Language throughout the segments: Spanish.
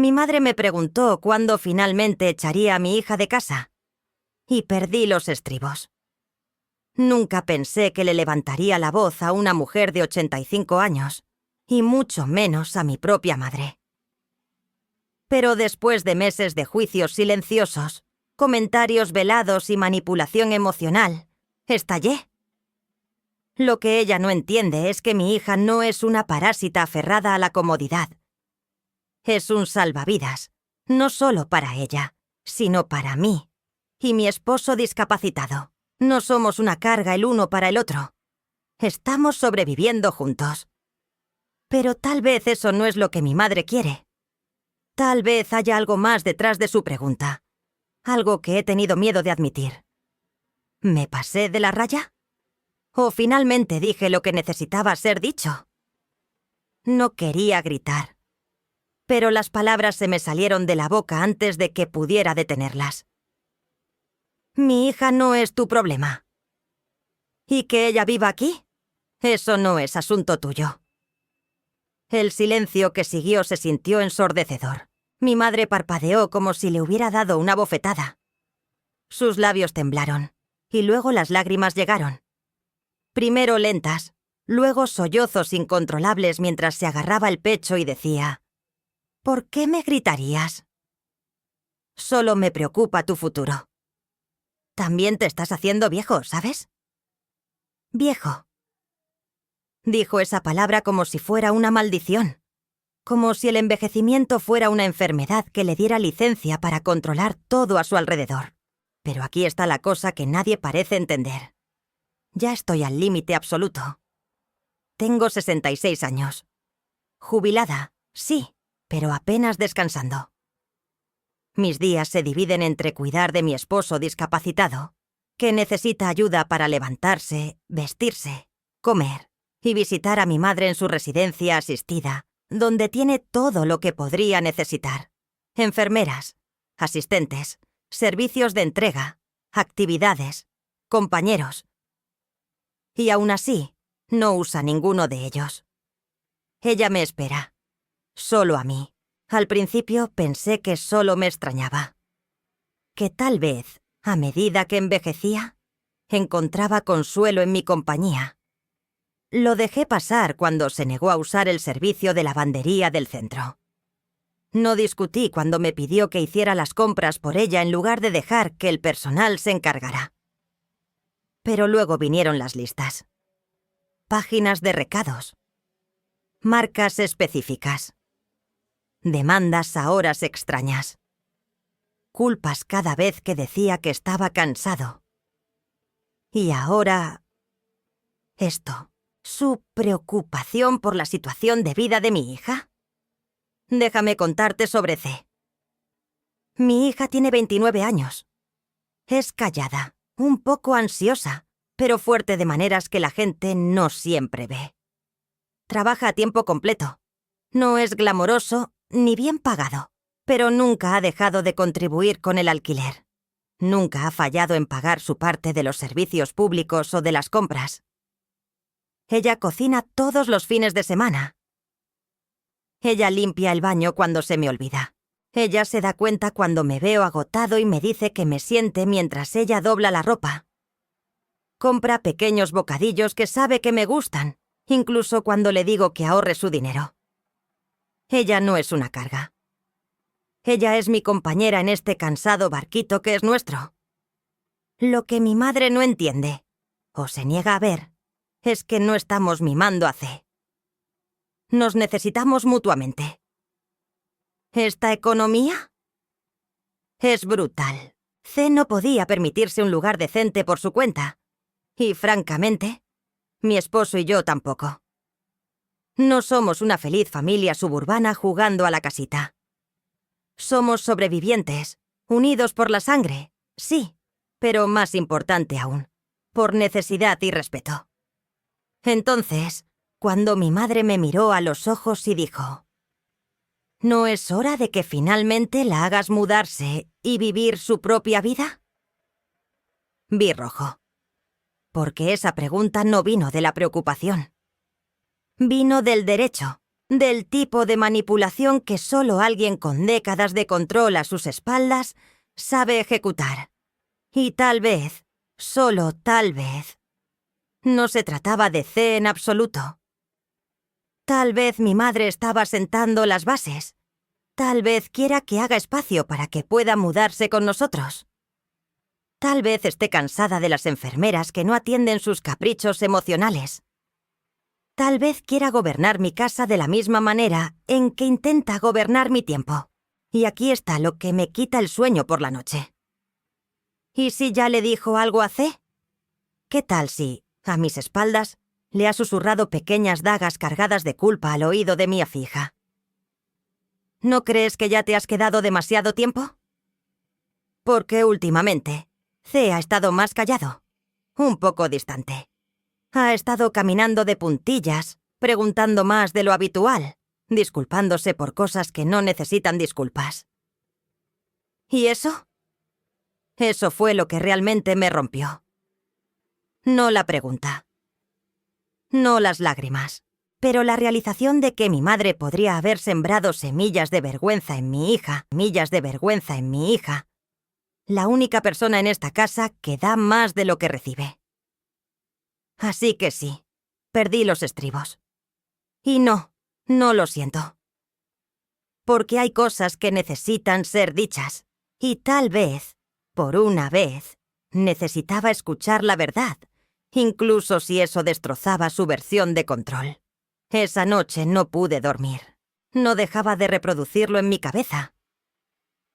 Mi madre me preguntó cuándo finalmente echaría a mi hija de casa. Y perdí los estribos. Nunca pensé que le levantaría la voz a una mujer de 85 años, y mucho menos a mi propia madre. Pero después de meses de juicios silenciosos, comentarios velados y manipulación emocional, estallé. Lo que ella no entiende es que mi hija no es una parásita aferrada a la comodidad. Es un salvavidas, no solo para ella, sino para mí y mi esposo discapacitado. No somos una carga el uno para el otro. Estamos sobreviviendo juntos. Pero tal vez eso no es lo que mi madre quiere. Tal vez haya algo más detrás de su pregunta. Algo que he tenido miedo de admitir. ¿Me pasé de la raya? ¿O finalmente dije lo que necesitaba ser dicho? No quería gritar. Pero las palabras se me salieron de la boca antes de que pudiera detenerlas. Mi hija no es tu problema. ¿Y que ella viva aquí? Eso no es asunto tuyo. El silencio que siguió se sintió ensordecedor. Mi madre parpadeó como si le hubiera dado una bofetada. Sus labios temblaron, y luego las lágrimas llegaron. Primero lentas, luego sollozos incontrolables mientras se agarraba el pecho y decía: ¿por qué me gritarías? Solo me preocupa tu futuro. También te estás haciendo viejo, ¿sabes? Viejo. Dijo esa palabra como si fuera una maldición. Como si el envejecimiento fuera una enfermedad que le diera licencia para controlar todo a su alrededor. Pero aquí está la cosa que nadie parece entender. Ya estoy al límite absoluto. Tengo 66 años. Jubilada, sí, pero apenas descansando. Mis días se dividen entre cuidar de mi esposo discapacitado, que necesita ayuda para levantarse, vestirse, comer, y visitar a mi madre en su residencia asistida, donde tiene todo lo que podría necesitar. Enfermeras, asistentes, servicios de entrega, actividades, compañeros. Y aún así, no usa ninguno de ellos. Ella me espera. Solo a mí. Al principio pensé que solo me extrañaba. Que tal vez, a medida que envejecía, encontraba consuelo en mi compañía. Lo dejé pasar cuando se negó a usar el servicio de lavandería del centro. No discutí cuando me pidió que hiciera las compras por ella en lugar de dejar que el personal se encargara. Pero luego vinieron las listas. Páginas de recados. Marcas específicas. Demandas a horas extrañas. Culpas cada vez que decía que estaba cansado. Y ahora... esto. ¿Su preocupación por la situación de vida de mi hija? Déjame contarte sobre C. Mi hija tiene 29 años. Es callada, un poco ansiosa, pero fuerte de maneras que la gente no siempre ve. Trabaja a tiempo completo. No es glamoroso ni bien pagado, pero nunca ha dejado de contribuir con el alquiler. Nunca ha fallado en pagar su parte de los servicios públicos o de las compras. Ella cocina todos los fines de semana. Ella limpia el baño cuando se me olvida. Ella se da cuenta cuando me veo agotado y me dice que me siente mientras ella dobla la ropa. Compra pequeños bocadillos que sabe que me gustan, incluso cuando le digo que ahorre su dinero. Ella no es una carga. Ella es mi compañera en este cansado barquito que es nuestro. Lo que mi madre no entiende, o se niega a ver, es que no estamos mimando a C. Nos necesitamos mutuamente. ¿Esta economía? Es brutal. C no podía permitirse un lugar decente por su cuenta. Y, francamente, mi esposo y yo tampoco. No somos una feliz familia suburbana jugando a la casita. Somos sobrevivientes, unidos por la sangre, sí, pero más importante aún, por necesidad y respeto. Entonces, cuando mi madre me miró a los ojos y dijo: ¿no es hora de que finalmente la hagas mudarse y vivir su propia vida? Vi rojo. Porque esa pregunta no vino de la preocupación. Vino del derecho, del tipo de manipulación que solo alguien con décadas de control a sus espaldas sabe ejecutar. Y tal vez, solo tal vez, no se trataba de C en absoluto. Tal vez mi madre estaba sentando las bases. Tal vez quiera que haga espacio para que pueda mudarse con nosotros. Tal vez esté cansada de las enfermeras que no atienden sus caprichos emocionales. Tal vez quiera gobernar mi casa de la misma manera en que intenta gobernar mi tiempo. Y aquí está lo que me quita el sueño por la noche. ¿Y si ya le dijo algo a C? ¿Qué tal si, a mis espaldas, le ha susurrado pequeñas dagas cargadas de culpa al oído de mi afija? ¿No crees que ya te has quedado demasiado tiempo? Porque últimamente, C ha estado más callado, un poco distante. Ha estado caminando de puntillas, preguntando más de lo habitual, disculpándose por cosas que no necesitan disculpas. ¿Y eso? Eso fue lo que realmente me rompió. No la pregunta. No las lágrimas. Pero la realización de que mi madre podría haber sembrado semillas de vergüenza en mi hija, la única persona en esta casa que da más de lo que recibe. Así que sí, perdí los estribos. Y no lo siento. Porque hay cosas que necesitan ser dichas. Y tal vez, por una vez, necesitaba escuchar la verdad, incluso si eso destrozaba su versión de control. Esa noche no pude dormir. No dejaba de reproducirlo en mi cabeza.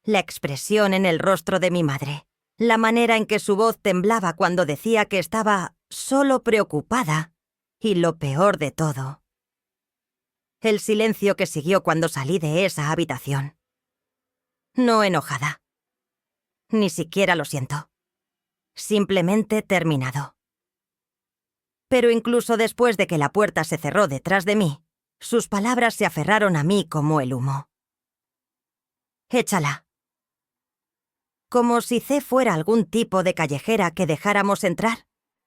La expresión en el rostro de mi madre, la manera en que su voz temblaba cuando decía que estaba solo preocupada, y lo peor de todo, el silencio que siguió cuando salí de esa habitación. No enojada. Ni siquiera lo siento. Simplemente terminado. Pero incluso después de que la puerta se cerró detrás de mí, sus palabras se aferraron a mí como el humo. Échala. Como si C fuera algún tipo de callejera que dejáramos entrar.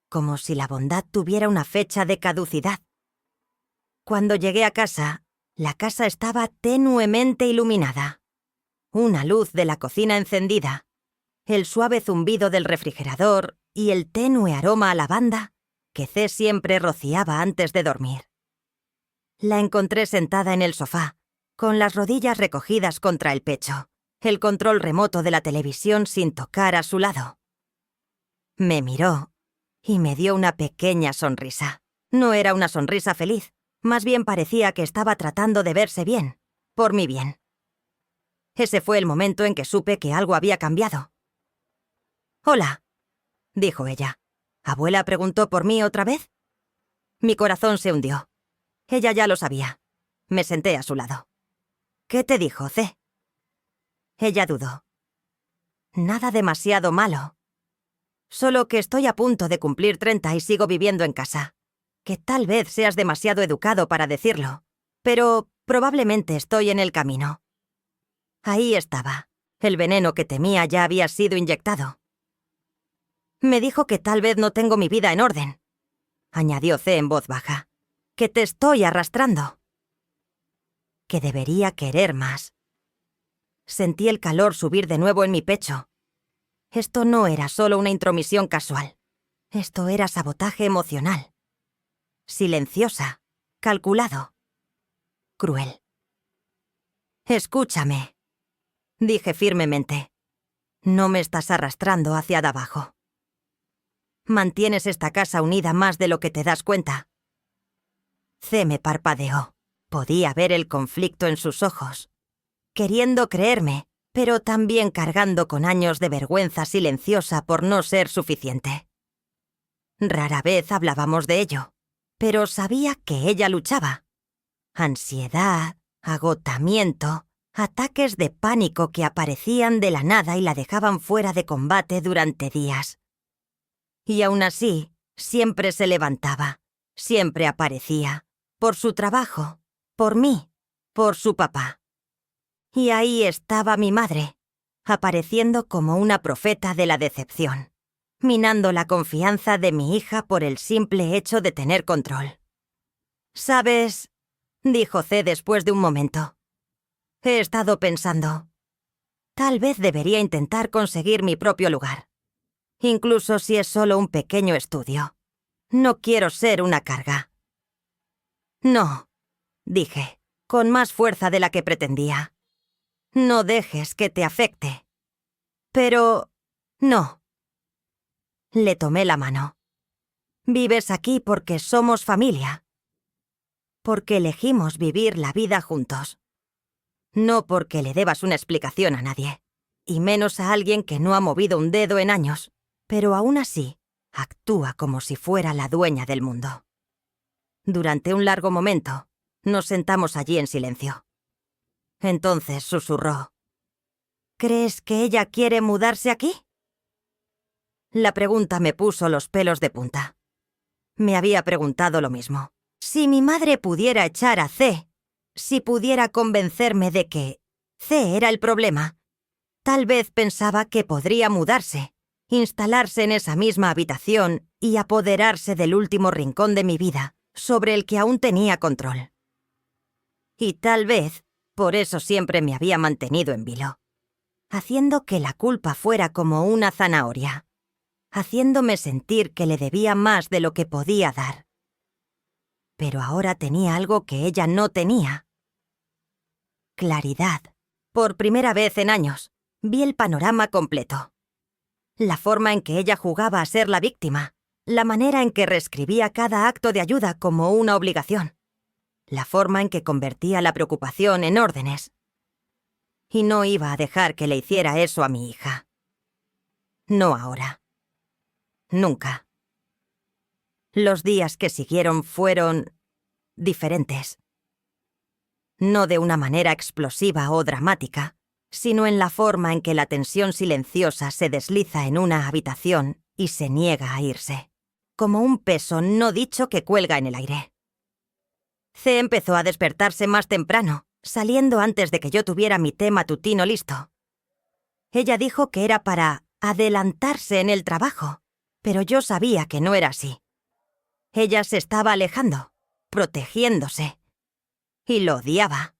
Como si la bondad tuviera una fecha de caducidad. Cuando llegué a casa, la casa estaba tenuemente iluminada. Una luz de la cocina encendida, el suave zumbido del refrigerador y el tenue aroma a lavanda que C siempre rociaba antes de dormir. La encontré sentada en el sofá, con las rodillas recogidas contra el pecho, el control remoto de la televisión sin tocar a su lado. Me miró y me dio una pequeña sonrisa. No era una sonrisa feliz, más bien parecía que estaba tratando de verse bien, por mi bien. Ese fue el momento en que supe que algo había cambiado. «Hola», dijo ella. ¿Abuela preguntó por mí otra vez? Mi corazón se hundió. Ella ya lo sabía. Me senté a su lado. «¿Qué te dijo, C?» Ella dudó. «Nada demasiado malo. Solo que estoy a punto de cumplir 30 y sigo viviendo en casa. Que tal vez seas demasiado educado para decirlo, pero probablemente estoy en el camino». Ahí estaba. El veneno que temía ya había sido inyectado. «Me dijo que tal vez no tengo mi vida en orden», añadió C en voz baja. «Que te estoy arrastrando. Que debería querer más». Sentí el calor subir de nuevo en mi pecho. Esto no era solo una intromisión casual. Esto era sabotaje emocional. Silenciosa, calculado, cruel. «Escúchame», dije firmemente. «No me estás arrastrando hacia abajo. Mantienes esta casa unida más de lo que te das cuenta». C me parpadeó. Podía ver el conflicto en sus ojos. Queriendo creerme, pero también cargando con años de vergüenza silenciosa por no ser suficiente. Rara vez hablábamos de ello, pero sabía que ella luchaba. Ansiedad, agotamiento, ataques de pánico que aparecían de la nada y la dejaban fuera de combate durante días. Y aún así, siempre se levantaba, siempre aparecía, por su trabajo, por mí, por su papá. Y ahí estaba mi madre, apareciendo como una profeta de la decepción, minando la confianza de mi hija por el simple hecho de tener control. «¿Sabes?», dijo C después de un momento. He estado pensando. Tal vez debería intentar conseguir mi propio lugar. Incluso si es solo un pequeño estudio. No quiero ser una carga. No, dije, con más fuerza de la que pretendía. No dejes que te afecte. Pero... no. Le tomé la mano. Vives aquí porque somos familia. Porque elegimos vivir la vida juntos. No porque le debas una explicación a nadie. Y menos a alguien que no ha movido un dedo en años. Pero aún así, actúa como si fuera la dueña del mundo. Durante un largo momento, nos sentamos allí en silencio. Entonces susurró. ¿Crees que ella quiere mudarse aquí? La pregunta me puso los pelos de punta. Me había preguntado lo mismo. Si mi madre pudiera echar a C, si pudiera convencerme de que C era el problema, tal vez pensaba que podría mudarse, instalarse en esa misma habitación y apoderarse del último rincón de mi vida, sobre el que aún tenía control. Y tal vez, por eso siempre me había mantenido en vilo, haciendo que la culpa fuera como una zanahoria, haciéndome sentir que le debía más de lo que podía dar. Pero ahora tenía algo que ella no tenía. Claridad. Por primera vez en años, vi el panorama completo. La forma en que ella jugaba a ser la víctima, la manera en que reescribía cada acto de ayuda como una obligación, la forma en que convertía la preocupación en órdenes. Y no iba a dejar que le hiciera eso a mi hija. No ahora. Nunca. Los días que siguieron fueron diferentes. No de una manera explosiva o dramática, sino en la forma en que la tensión silenciosa se desliza en una habitación y se niega a irse, como un peso no dicho que cuelga en el aire. C empezó a despertarse más temprano, saliendo antes de que yo tuviera mi té matutino listo. Ella dijo que era para adelantarse en el trabajo, pero yo sabía que no era así. Ella se estaba alejando, protegiéndose, y lo odiaba.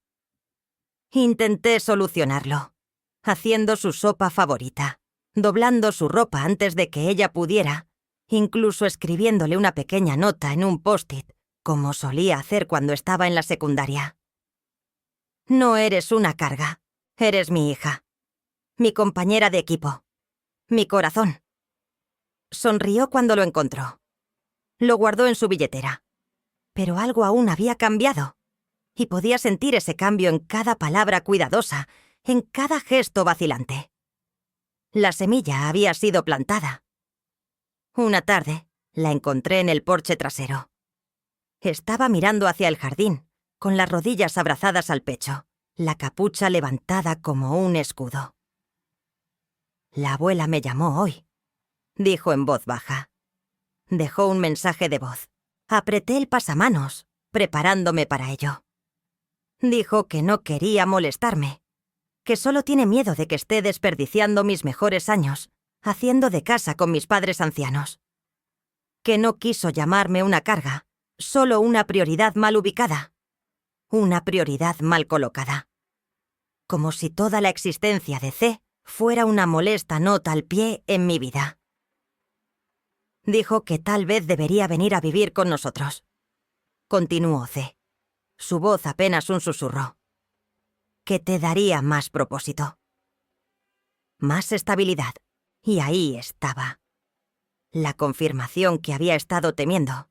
Intenté solucionarlo, haciendo su sopa favorita, doblando su ropa antes de que ella pudiera, incluso escribiéndole una pequeña nota en un post-it, como solía hacer cuando estaba en la secundaria. No eres una carga, eres mi hija, mi compañera de equipo, mi corazón. Sonrió cuando lo encontró. Lo guardó en su billetera. Pero algo aún había cambiado. Y podía sentir ese cambio en cada palabra cuidadosa, en cada gesto vacilante. La semilla había sido plantada. Una tarde, la encontré en el porche trasero. Estaba mirando hacia el jardín, con las rodillas abrazadas al pecho, la capucha levantada como un escudo. La abuela me llamó hoy, dijo en voz baja. Dejó un mensaje de voz. Apreté el pasamanos, preparándome para ello. Dijo que no quería molestarme, que solo tiene miedo de que esté desperdiciando mis mejores años, haciendo de casa con mis padres ancianos. Que no quiso llamarme una carga, solo una prioridad mal ubicada. Una prioridad mal colocada. Como si toda la existencia de C fuera una molesta nota al pie en mi vida. Dijo que tal vez debería venir a vivir con nosotros. Continuó C. Su voz apenas un susurro. Que te daría más propósito. Más estabilidad. Y ahí estaba. La confirmación que había estado temiendo.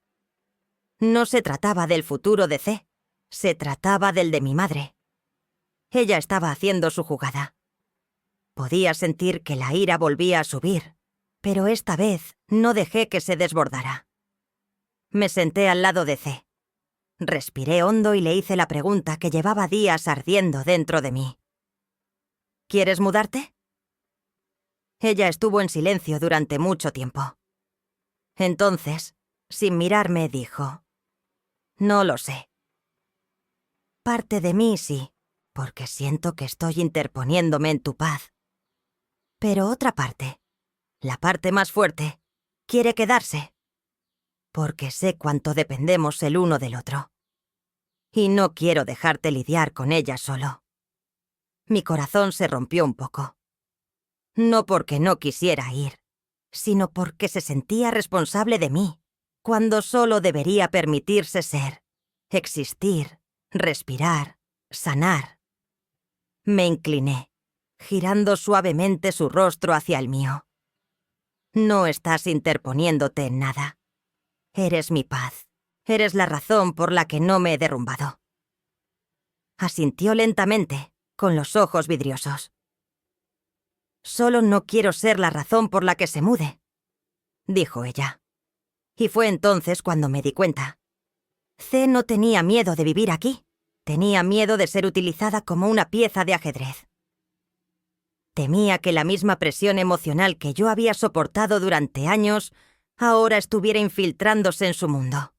No se trataba del futuro de C. Se trataba del de mi madre. Ella estaba haciendo su jugada. Podía sentir que la ira volvía a subir, pero esta vez no dejé que se desbordara. Me senté al lado de C. Respiré hondo y le hice la pregunta que llevaba días ardiendo dentro de mí. ¿Quieres mudarte? Ella estuvo en silencio durante mucho tiempo. Entonces, sin mirarme, dijo: No lo sé. Parte de mí sí, porque siento que estoy interponiéndome en tu paz. Pero otra parte, la parte más fuerte, quiere quedarse. Porque sé cuánto dependemos el uno del otro. y no quiero dejarte lidiar con ella solo. Mi corazón se rompió un poco. No porque no quisiera ir, sino porque se sentía responsable de mí, cuando solo debería permitirse ser, existir, respirar, sanar. Me incliné, girando suavemente su rostro hacia el mío. No estás interponiéndote en nada. Eres mi paz. Eres la razón por la que no me he derrumbado. Asintió lentamente, con los ojos vidriosos. Solo no quiero ser la razón por la que se mude, dijo ella. Y fue entonces cuando me di cuenta. C no tenía miedo de vivir aquí. Tenía miedo de ser utilizada como una pieza de ajedrez. Temía que la misma presión emocional que yo había soportado durante años ahora estuviera infiltrándose en su mundo.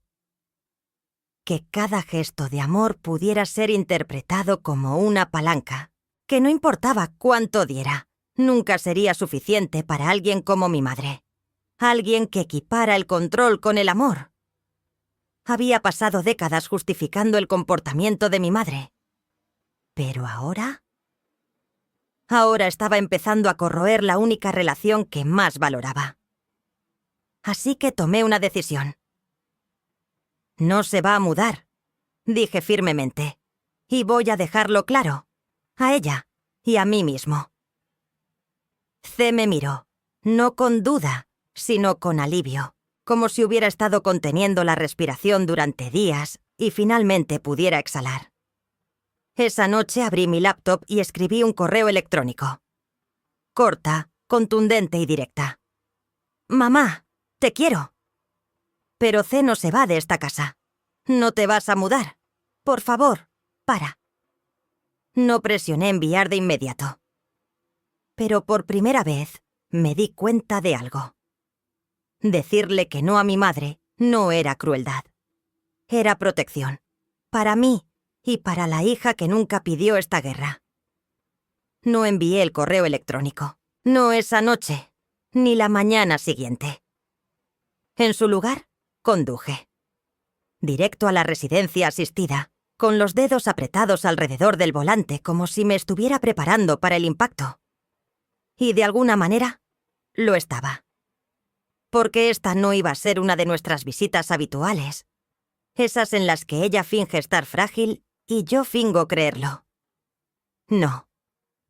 Que cada gesto de amor pudiera ser interpretado como una palanca, que no importaba cuánto diera, nunca sería suficiente para alguien como mi madre. Alguien que equipara el control con el amor. Había pasado décadas justificando el comportamiento de mi madre. Pero ahora... Ahora estaba empezando a corroer la única relación que más valoraba. Así que tomé una decisión. No se va a mudar, dije firmemente, y voy a dejarlo claro, a ella y a mí mismo. C me miró, no con duda, sino con alivio, como si hubiera estado conteniendo la respiración durante días y finalmente pudiera exhalar. Esa noche abrí mi laptop y escribí un correo electrónico. Corta, contundente y directa. Mamá, te quiero. Pero C no se va de esta casa. No te vas a mudar. Por favor, para. No presioné enviar de inmediato. Pero por primera vez me di cuenta de algo. Decirle que no a mi madre no era crueldad. Era protección. Para mí y para la hija que nunca pidió esta guerra. No envié el correo electrónico. No esa noche, ni la mañana siguiente. En su lugar, conduje. Directo a la residencia asistida, con los dedos apretados alrededor del volante como si me estuviera preparando para el impacto. Y de alguna manera, lo estaba. Porque esta no iba a ser una de nuestras visitas habituales. Esas en las que ella finge estar frágil y yo fingo creerlo. No.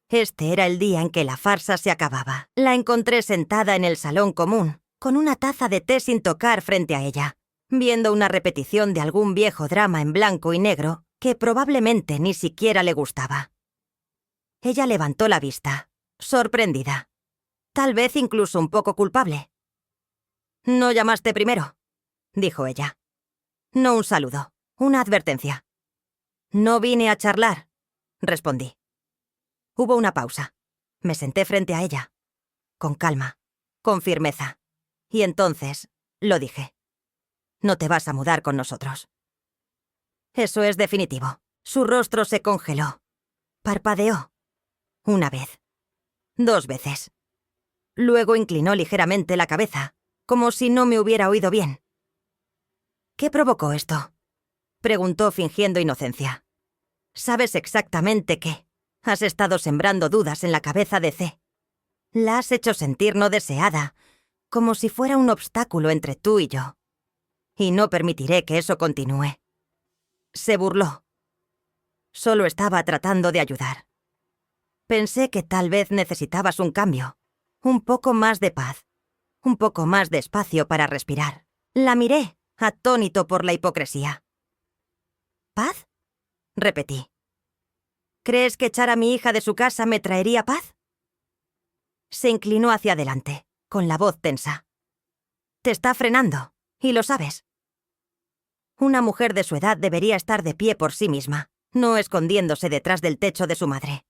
Este era el día en que la farsa se acababa. La encontré sentada en el salón común, con una taza de té sin tocar frente a ella, viendo una repetición de algún viejo drama en blanco y negro que probablemente ni siquiera le gustaba. Ella levantó la vista, sorprendida, tal vez incluso un poco culpable. «No llamaste primero», dijo ella. «No un saludo, una advertencia». «No vine a charlar», respondí. Hubo una pausa. Me senté frente a ella, con calma, con firmeza. Y entonces lo dije. «No te vas a mudar con nosotros». Eso es definitivo. Su rostro se congeló. Parpadeó. Una vez. 2 veces. Luego inclinó ligeramente la cabeza, como si no me hubiera oído bien. «¿Qué provocó esto?», preguntó fingiendo inocencia. «Sabes exactamente qué. Has estado sembrando dudas en la cabeza de C. La has hecho sentir no deseada, como si fuera un obstáculo entre tú y yo. Y no permitiré que eso continúe». Se burló. Solo estaba tratando de ayudar. Pensé que tal vez necesitabas un cambio, un poco más de paz, un poco más de espacio para respirar. La miré, atónito por la hipocresía. ¿Paz?, repetí. ¿Crees que echar a mi hija de su casa me traería paz? Se inclinó hacia adelante, con la voz tensa. Te está frenando, y lo sabes. Una mujer de su edad debería estar de pie por sí misma, no escondiéndose detrás del techo de su madre.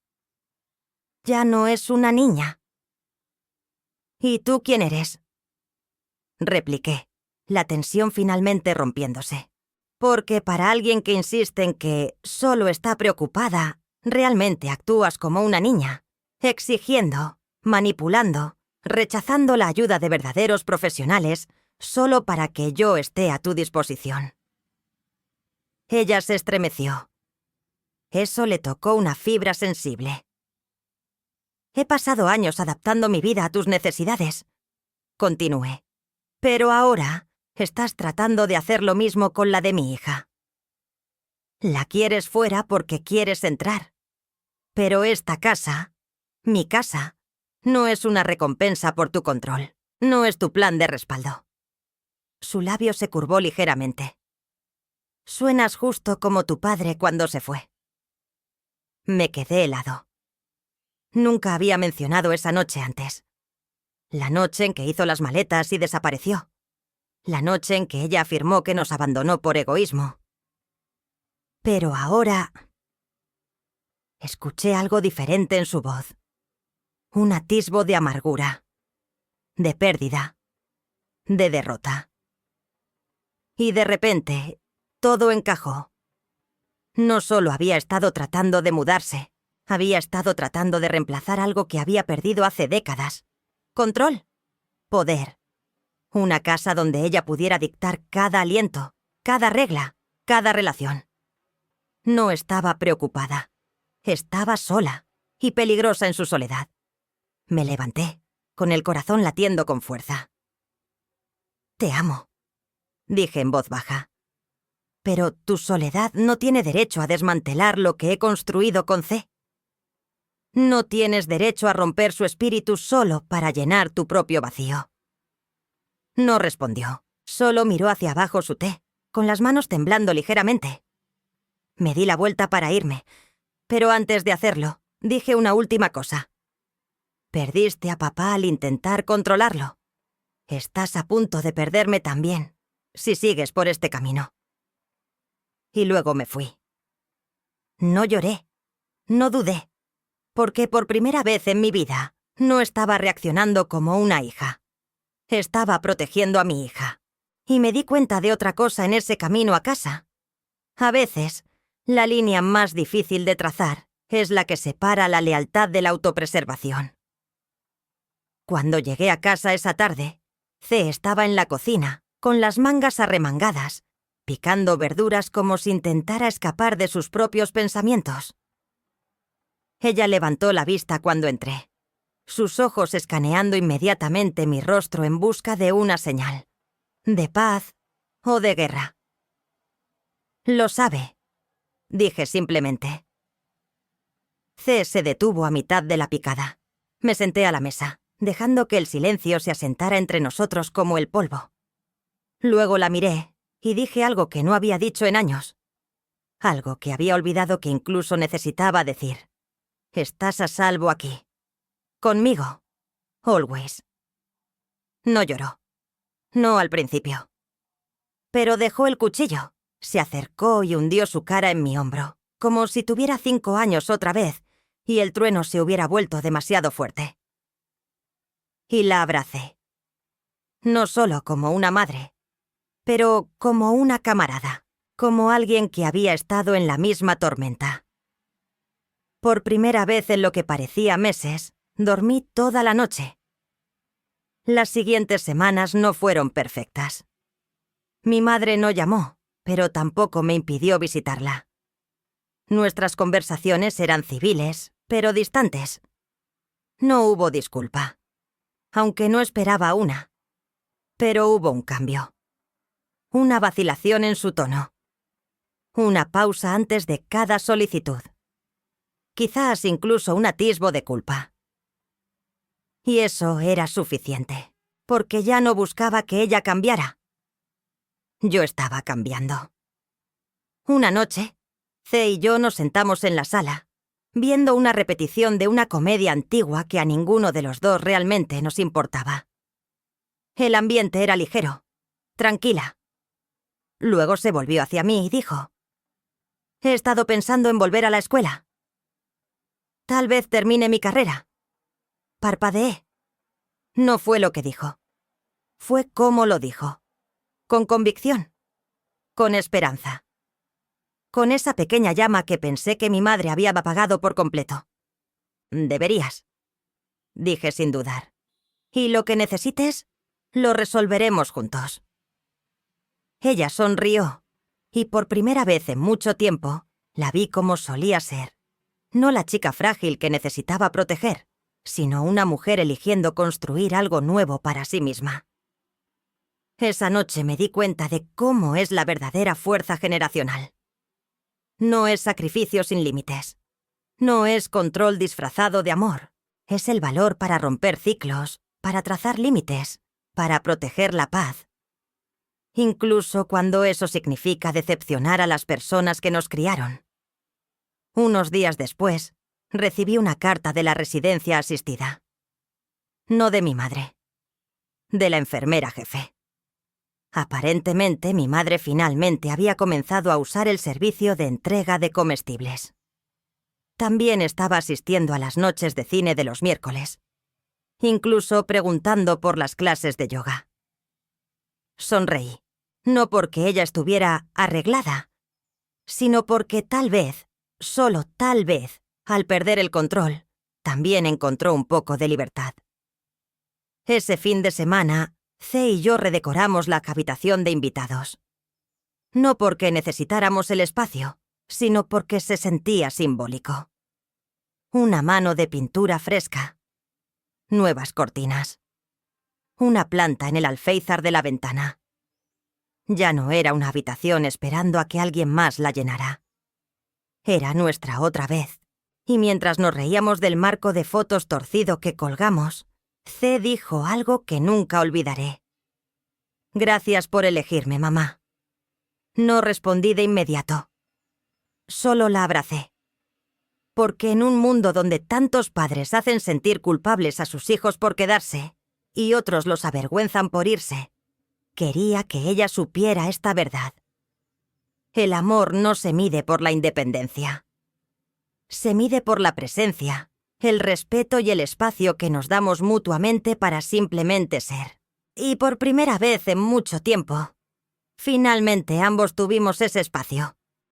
Ya no es una niña. ¿Y tú quién eres?, repliqué, la tensión finalmente rompiéndose. Porque para alguien que insiste en que solo está preocupada, realmente actúas como una niña, exigiendo, manipulando, rechazando la ayuda de verdaderos profesionales solo para que yo esté a tu disposición. Ella se estremeció. Eso le tocó una fibra sensible. He pasado años adaptando mi vida a tus necesidades, continué. Pero ahora estás tratando de hacer lo mismo con la de mi hija. La quieres fuera porque quieres entrar. Pero esta casa, mi casa, no es una recompensa por tu control. No es tu plan de respaldo. Su labio se curvó ligeramente. Suenas justo como tu padre cuando se fue. Me quedé helado. Nunca había mencionado esa noche antes. La noche en que hizo las maletas y desapareció. La noche en que ella afirmó que nos abandonó por egoísmo. Pero ahora... Escuché algo diferente en su voz. Un atisbo de amargura, de pérdida, de derrota. Y de repente, todo encajó. No solo había estado tratando de mudarse, había estado tratando de reemplazar algo que había perdido hace décadas. Control, poder. Una casa donde ella pudiera dictar cada aliento, cada regla, cada relación. No estaba preocupada. Estaba sola y peligrosa en su soledad. Me levanté, con el corazón latiendo con fuerza. «Te amo», dije en voz baja. «Pero tu soledad no tiene derecho a desmantelar lo que he construido con C. No tienes derecho a romper su espíritu solo para llenar tu propio vacío». No respondió, solo miró hacia abajo su té, con las manos temblando ligeramente. Me di la vuelta para irme, pero antes de hacerlo, dije una última cosa. Perdiste a papá al intentar controlarlo. Estás a punto de perderme también, si sigues por este camino. Y luego me fui. No lloré, no dudé, porque por primera vez en mi vida no estaba reaccionando como una hija. Estaba protegiendo a mi hija. Y me di cuenta de otra cosa en ese camino a casa. A veces, la línea más difícil de trazar es la que separa la lealtad de la autopreservación. Cuando llegué a casa esa tarde, C estaba en la cocina, con las mangas arremangadas, picando verduras como si intentara escapar de sus propios pensamientos. Ella levantó la vista cuando entré, sus ojos escaneando inmediatamente mi rostro en busca de una señal, de paz o de guerra. «Lo sabe», dije simplemente. C se detuvo a mitad de la picada. Me senté a la mesa, dejando que el silencio se asentara entre nosotros como el polvo. Luego la miré y dije algo que no había dicho en años. Algo que había olvidado que incluso necesitaba decir. «Estás a salvo aquí. Conmigo. Always». No lloró. No al principio. Pero dejó el cuchillo, se acercó y hundió su cara en mi hombro, como si tuviera 5 años otra vez y el trueno se hubiera vuelto demasiado fuerte. Y la abracé. No solo como una madre, pero como una camarada, como alguien que había estado en la misma tormenta. Por primera vez en lo que parecía meses, dormí toda la noche. Las siguientes semanas no fueron perfectas. Mi madre no llamó, pero tampoco me impidió visitarla. Nuestras conversaciones eran civiles, pero distantes. No hubo disculpa, aunque no esperaba una. Pero hubo un cambio. Una vacilación en su tono. Una pausa antes de cada solicitud. Quizás incluso un atisbo de culpa. Y eso era suficiente, porque ya no buscaba que ella cambiara. Yo estaba cambiando. Una noche, C y yo nos sentamos en la sala, viendo una repetición de una comedia antigua que a ninguno de los dos realmente nos importaba. El ambiente era ligero, tranquila. Luego se volvió hacia mí y dijo: «He estado pensando en volver a la escuela. Tal vez termine mi carrera». Parpadeé. No fue lo que dijo. Fue cómo lo dijo. Con convicción. Con esperanza. Con esa pequeña llama que pensé que mi madre había apagado por completo. «Deberías», dije sin dudar. «Y lo que necesites, lo resolveremos juntos». Ella sonrió, Y por primera vez en mucho tiempo, la vi como solía ser. No la chica frágil que necesitaba proteger, sino una mujer eligiendo construir algo nuevo para sí misma. Esa noche me di cuenta de cómo es la verdadera fuerza generacional. No es sacrificio sin límites. No es control disfrazado de amor. Es el valor para romper ciclos, para trazar límites, para proteger la paz. Incluso cuando eso significa decepcionar a las personas que nos criaron. Unos días después, recibí una carta de la residencia asistida. No de mi madre. De la enfermera jefe. Aparentemente, mi madre finalmente había comenzado a usar el servicio de entrega de comestibles. También estaba asistiendo a las noches de cine de los miércoles, incluso preguntando por las clases de yoga. Sonreí, no porque ella estuviera arreglada, sino porque tal vez, solo tal vez, al perder el control, también encontró un poco de libertad. Ese fin de semana, C y yo redecoramos la habitación de invitados. No porque necesitáramos el espacio, sino porque se sentía simbólico. Una mano de pintura fresca. Nuevas cortinas. Una planta en el alféizar de la ventana. Ya no era una habitación esperando a que alguien más la llenara. Era nuestra otra vez. Y mientras nos reíamos del marco de fotos torcido que colgamos, C dijo algo que nunca olvidaré. Gracias por elegirme, mamá. No respondí de inmediato. Solo la abracé. Porque en un mundo donde tantos padres hacen sentir culpables a sus hijos por quedarse y otros los avergüenzan por irse, quería que ella supiera esta verdad. El amor no se mide por la independencia. Se mide por la presencia, el respeto y el espacio que nos damos mutuamente para simplemente ser. Y por primera vez en mucho tiempo, finalmente ambos tuvimos ese espacio.